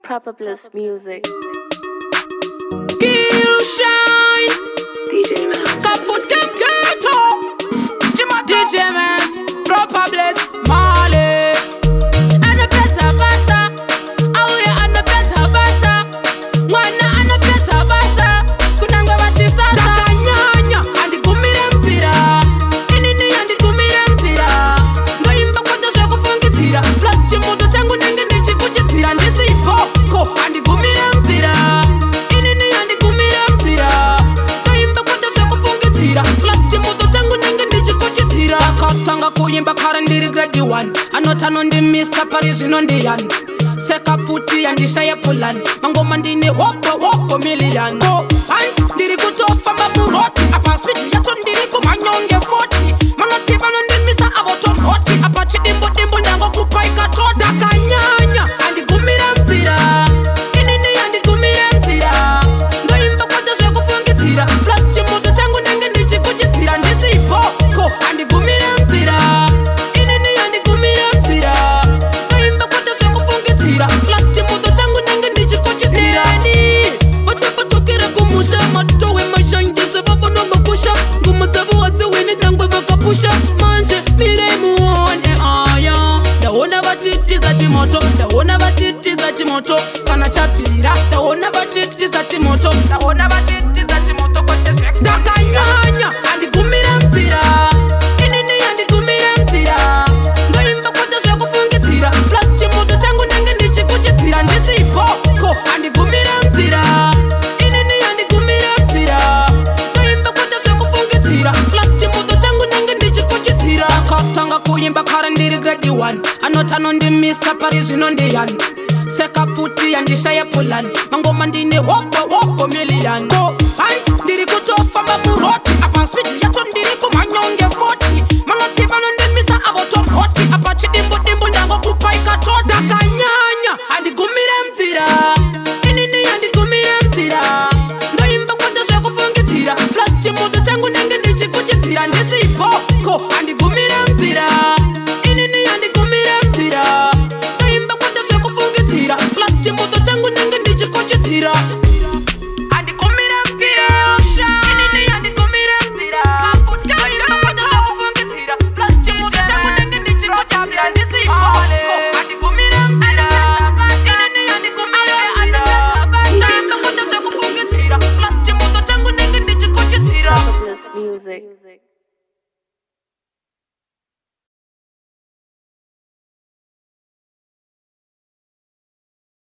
Proper Bliss Music. Kill Shine DJ Mass. Kaput Kem Keto DJ Mass Proper Bliss Mali Ana pesa basa Auye ana pesa basa Mwana ana pesa basa Kunanga bati sasa Takanyanya Andi kumire mzira Inini andi kumire mzira Ngoyimba koto shoko fungitira Plus chimuto changu nenge ndichi kujitira Ndisi ipoko Andi kumire mzira Inini andi kumire mzira Ngoyimba koto shoko fungitira Plus chimuto changu nenge ndichi kujitira Katanga kuyimba kara ndiri grade 1 Anotano ndi misa parizi no ndiyani Seka puti ya ndishaye pulani Mangoma ndini wopo million ndiri kutofa mamuroti Apa switch yato ndiri kumanyonge 40 Manotiba no ndi misa aboton hoti Apa chidimbo nango kupaika tota Kanyanya andi kumira mzira Inini andi kumira mzira Ngoyimba kwata shoko fungitira Plus chimuto changu nenge ndichi kujitira Ndisi ipoko andi kumira mzira Inini andi kumira mzira Ngoyimba kwata shoko fungitira Plus chimuto changu nenge ndichi kujitira Wachapatukira kumusha Matowe mashangize babo nomba kusha Ngumatabu wate wini tangwe baka pusha Manje mire muone aya Daona bachitiza chimoto Daona bachitiza chimoto Kana chapira Daona bachitiza chimoto Daona bachitiza chimoto kote sekta Dakanyanya Andi kumira mzira Inini andi kumira mzira Ngoyimba kote shoko fungitira Plus chimoto changu nenge ndichi kujitira Ndisi ipoko Andi kumira mzira Inini andi kumira mzira Ngoyimba kote shoko fungitira Plus chimoto changu nenge ndichi kujitira Katanga kuyimba kara ndiri grade 1 Anotano ndi misa parizi no ndiyani Seka puti ya ndishaye pulani Mangoma ndini wopo million ndiri kutofa mamuroti Apa switch